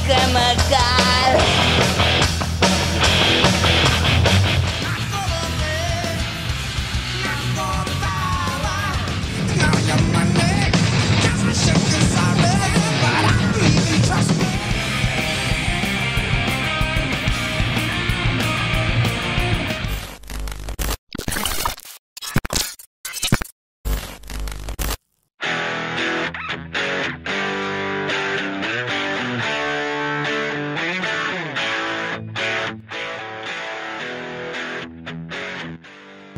chemical.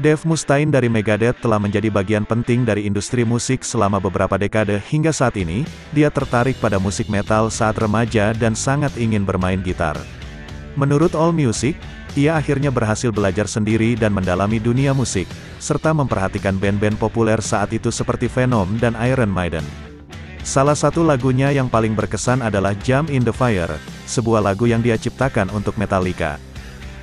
Dave Mustaine dari Megadeth telah menjadi bagian penting dari industri musik selama beberapa dekade hingga saat ini. Dia tertarik pada musik metal saat remaja dan sangat ingin bermain gitar. Menurut AllMusic, ia akhirnya berhasil belajar sendiri dan mendalami dunia musik, serta memperhatikan band-band populer saat itu seperti Venom dan Iron Maiden. Salah satu lagunya yang paling berkesan adalah Jump in the Fire, sebuah lagu yang dia ciptakan untuk Metallica.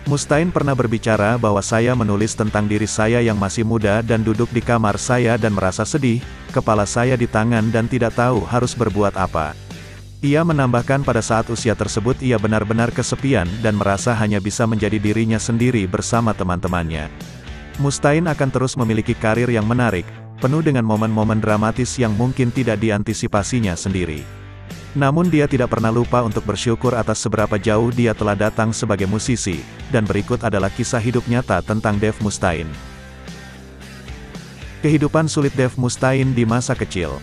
Mustaine pernah berbicara bahwa saya menulis tentang diri saya yang masih muda dan duduk di kamar saya dan merasa sedih, kepala saya di tangan dan tidak tahu harus berbuat apa. Ia menambahkan pada saat usia tersebut ia benar-benar kesepian dan merasa hanya bisa menjadi dirinya sendiri bersama teman-temannya. Mustaine akan terus memiliki karir yang menarik, penuh dengan momen-momen dramatis yang mungkin tidak diantisipasinya sendiri. Namun dia tidak pernah lupa untuk bersyukur atas seberapa jauh dia telah datang sebagai musisi, dan berikut adalah kisah hidup nyata tentang Dave Mustaine. Kehidupan sulit Dave Mustaine di masa kecil.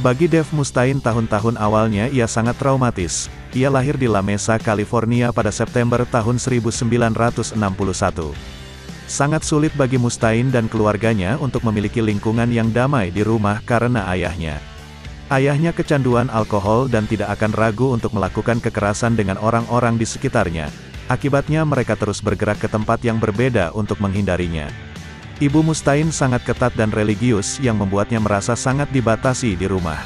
Bagi Dave Mustaine tahun-tahun awalnya ia sangat traumatis. Ia lahir di La Mesa, California pada September tahun 1961. Sangat sulit bagi Mustaine dan keluarganya untuk memiliki lingkungan yang damai di rumah karena ayahnya. Ayahnya kecanduan alkohol dan tidak akan ragu untuk melakukan kekerasan dengan orang-orang di sekitarnya. Akibatnya mereka terus bergerak ke tempat yang berbeda untuk menghindarinya. Ibu Mustaine sangat ketat dan religius yang membuatnya merasa sangat dibatasi di rumah.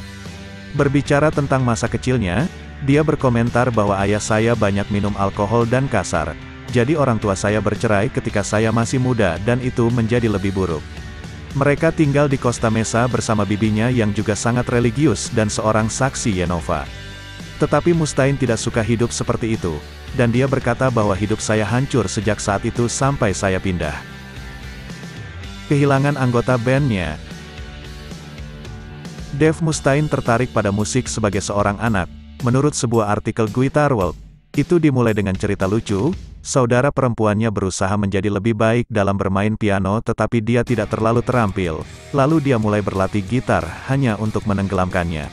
Berbicara tentang masa kecilnya, dia berkomentar bahwa ayah saya banyak minum alkohol dan kasar. Jadi orang tua saya bercerai ketika saya masih muda dan itu menjadi lebih buruk. Mereka tinggal di Costa Mesa bersama bibinya yang juga sangat religius dan seorang saksi Yehova. Tetapi Mustaine tidak suka hidup seperti itu, dan dia berkata bahwa hidup saya hancur sejak saat itu sampai saya pindah. Kehilangan anggota bandnya. Dave Mustaine tertarik pada musik sebagai seorang anak. Menurut sebuah artikel Guitar World, itu dimulai dengan cerita lucu. Saudara perempuannya berusaha menjadi lebih baik dalam bermain piano tetapi dia tidak terlalu terampil, lalu dia mulai berlatih gitar, hanya untuk menenggelamkannya.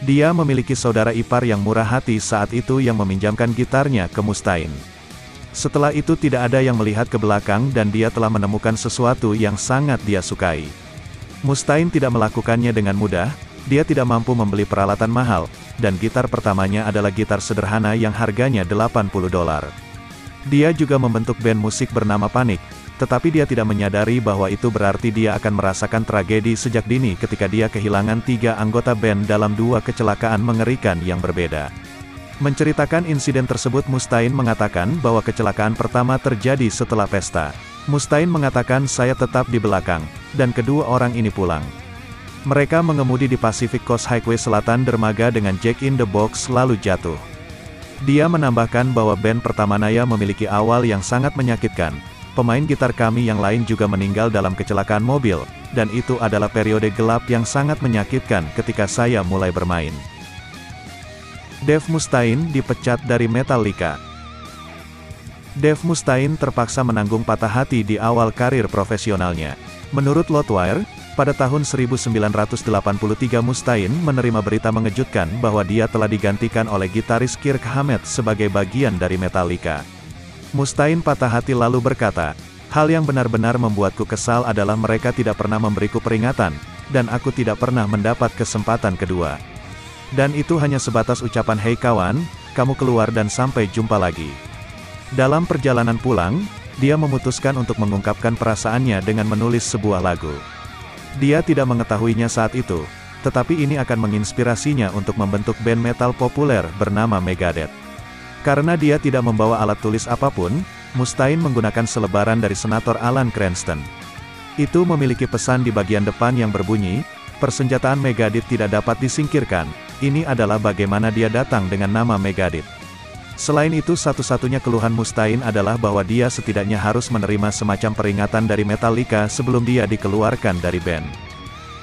Dia memiliki saudara ipar yang murah hati saat itu yang meminjamkan gitarnya ke Mustaine. Setelah itu tidak ada yang melihat ke belakang dan dia telah menemukan sesuatu yang sangat dia sukai. Mustaine tidak melakukannya dengan mudah, dia tidak mampu membeli peralatan mahal, dan gitar pertamanya adalah gitar sederhana yang harganya $80. Dia juga membentuk band musik bernama Panic, tetapi dia tidak menyadari bahwa itu berarti dia akan merasakan tragedi sejak dini ketika dia kehilangan 3 anggota band dalam 2 kecelakaan mengerikan yang berbeda. Menceritakan insiden tersebut Mustaine mengatakan bahwa kecelakaan pertama terjadi setelah pesta. Mustaine mengatakan saya tetap di belakang, dan kedua orang ini pulang. Mereka mengemudi di Pacific Coast Highway Selatan dermaga dengan Jack in the Box lalu jatuh. Dia menambahkan bahwa band pertama Naya memiliki awal yang sangat menyakitkan. Pemain gitar kami yang lain juga meninggal dalam kecelakaan mobil, dan itu adalah periode gelap yang sangat menyakitkan ketika saya mulai bermain. Dave Mustaine dipecat dari Metallica. Dave Mustaine terpaksa menanggung patah hati di awal karir profesionalnya. Menurut Loudwire, pada tahun 1983 Mustaine menerima berita mengejutkan bahwa dia telah digantikan oleh gitaris Kirk Hammett sebagai bagian dari Metallica. Mustaine patah hati lalu berkata, hal yang benar-benar membuatku kesal adalah mereka tidak pernah memberiku peringatan, dan aku tidak pernah mendapat kesempatan kedua. Dan itu hanya sebatas ucapan hei kawan, kamu keluar dan sampai jumpa lagi. Dalam perjalanan pulang, dia memutuskan untuk mengungkapkan perasaannya dengan menulis sebuah lagu. Dia tidak mengetahuinya saat itu, tetapi ini akan menginspirasinya untuk membentuk band metal populer bernama Megadeth. Karena dia tidak membawa alat tulis apapun, Mustaine menggunakan selebaran dari senator Alan Cranston. Itu memiliki pesan di bagian depan yang berbunyi, persenjataan Megadeth tidak dapat disingkirkan, ini adalah bagaimana dia datang dengan nama Megadeth. Selain itu satu-satunya keluhan Mustaine adalah bahwa dia setidaknya harus menerima semacam peringatan dari Metallica sebelum dia dikeluarkan dari band.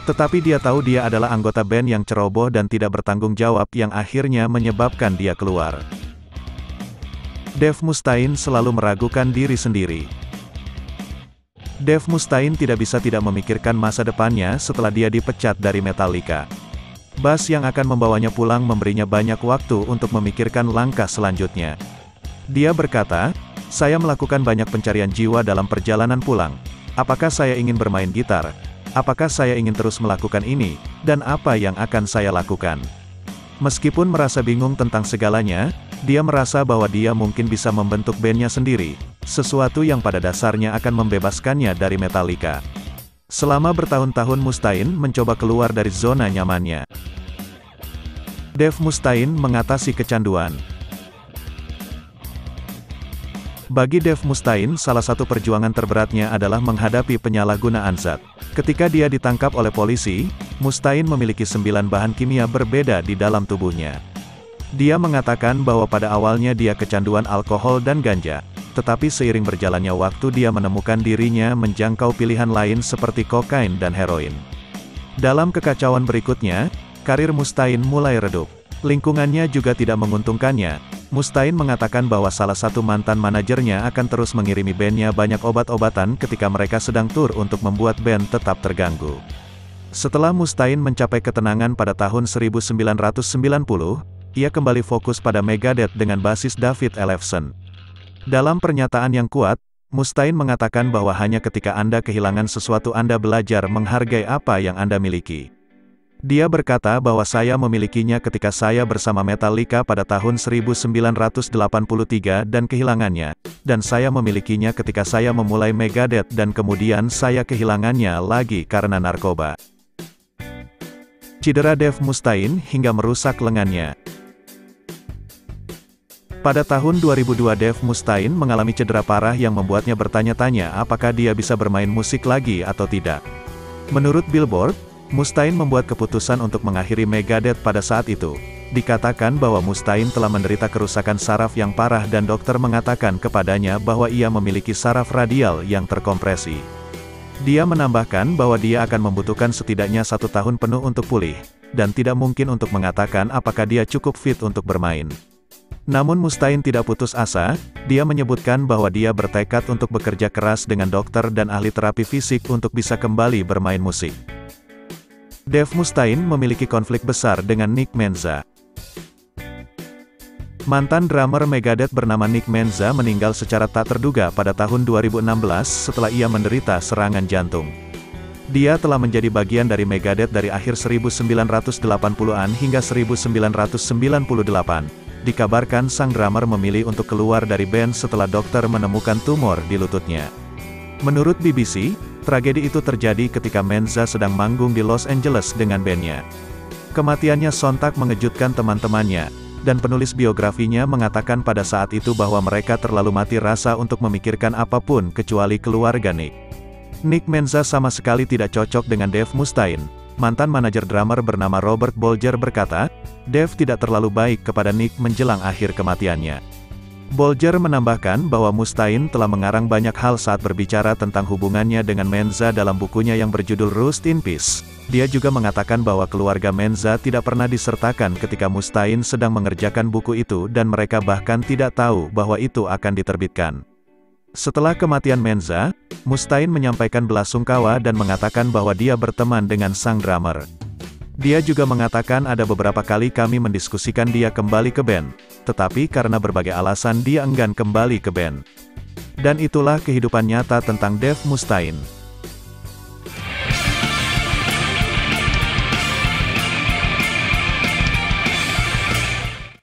Tetapi dia tahu dia adalah anggota band yang ceroboh dan tidak bertanggung jawab yang akhirnya menyebabkan dia keluar. Dave Mustaine selalu meragukan diri sendiri. Dave Mustaine tidak bisa tidak memikirkan masa depannya setelah dia dipecat dari Metallica. Bass yang akan membawanya pulang memberinya banyak waktu untuk memikirkan langkah selanjutnya. Dia berkata, "Saya melakukan banyak pencarian jiwa dalam perjalanan pulang. Apakah saya ingin bermain gitar? Apakah saya ingin terus melakukan ini? Dan apa yang akan saya lakukan?" Meskipun merasa bingung tentang segalanya, dia merasa bahwa dia mungkin bisa membentuk bandnya sendiri, sesuatu yang pada dasarnya akan membebaskannya dari Metallica. Selama bertahun-tahun Mustaine mencoba keluar dari zona nyamannya. Dave Mustaine mengatasi kecanduan. Bagi Dave Mustaine, salah satu perjuangan terberatnya adalah menghadapi penyalahgunaan zat. Ketika dia ditangkap oleh polisi, Mustaine memiliki 9 bahan kimia berbeda di dalam tubuhnya. Dia mengatakan bahwa pada awalnya dia kecanduan alkohol dan ganja. Tetapi seiring berjalannya waktu dia menemukan dirinya menjangkau pilihan lain seperti kokain dan heroin. Dalam kekacauan berikutnya, karir Mustaine mulai redup. Lingkungannya juga tidak menguntungkannya. Mustaine mengatakan bahwa salah satu mantan manajernya akan terus mengirimi bandnya banyak obat-obatan ketika mereka sedang tur untuk membuat band tetap terganggu. Setelah Mustaine mencapai ketenangan pada tahun 1990, ia kembali fokus pada Megadeth dengan basis David Ellefson. Dalam pernyataan yang kuat, Mustaine mengatakan bahwa hanya ketika Anda kehilangan sesuatu Anda belajar menghargai apa yang Anda miliki. Dia berkata bahwa saya memilikinya ketika saya bersama Metallica pada tahun 1983 dan kehilangannya, dan saya memilikinya ketika saya memulai Megadeth dan kemudian saya kehilangannya lagi karena narkoba. Cedera Dave Mustaine hingga merusak lengannya. Pada tahun 2002 Dave Mustaine mengalami cedera parah yang membuatnya bertanya-tanya apakah dia bisa bermain musik lagi atau tidak. Menurut Billboard, Mustaine membuat keputusan untuk mengakhiri Megadeth pada saat itu. Dikatakan bahwa Mustaine telah menderita kerusakan saraf yang parah dan dokter mengatakan kepadanya bahwa ia memiliki saraf radial yang terkompresi. Dia menambahkan bahwa dia akan membutuhkan setidaknya 1 tahun penuh untuk pulih, dan tidak mungkin untuk mengatakan apakah dia cukup fit untuk bermain. Namun Mustaine tidak putus asa, dia menyebutkan bahwa dia bertekad untuk bekerja keras dengan dokter dan ahli terapi fisik untuk bisa kembali bermain musik. Dave Mustaine memiliki konflik besar dengan Nick Menza. Mantan drummer Megadeth bernama Nick Menza meninggal secara tak terduga pada tahun 2016 setelah ia menderita serangan jantung. Dia telah menjadi bagian dari Megadeth dari akhir 1980-an hingga 1998. Dikabarkan sang drummer memilih untuk keluar dari band setelah dokter menemukan tumor di lututnya. Menurut BBC, tragedi itu terjadi ketika Menza sedang manggung di Los Angeles dengan bandnya. Kematiannya sontak mengejutkan teman-temannya, dan penulis biografinya mengatakan pada saat itu bahwa mereka terlalu mati rasa untuk memikirkan apapun kecuali keluarga Nick. Nick Menza sama sekali tidak cocok dengan Dave Mustaine. Mantan manajer drummer bernama Robert Bolger berkata, Dave tidak terlalu baik kepada Nick menjelang akhir kematiannya. Bolger menambahkan bahwa Mustaine telah mengarang banyak hal saat berbicara tentang hubungannya dengan Menza dalam bukunya yang berjudul Rust in Peace. Dia juga mengatakan bahwa keluarga Menza tidak pernah disertakan ketika Mustaine sedang mengerjakan buku itu dan mereka bahkan tidak tahu bahwa itu akan diterbitkan. Setelah kematian Menza, Mustaine menyampaikan belasungkawa dan mengatakan bahwa dia berteman dengan sang drummer. Dia juga mengatakan ada beberapa kali kami mendiskusikan dia kembali ke band, tetapi karena berbagai alasan dia enggan kembali ke band. Dan itulah kehidupan nyata tentang Dave Mustaine.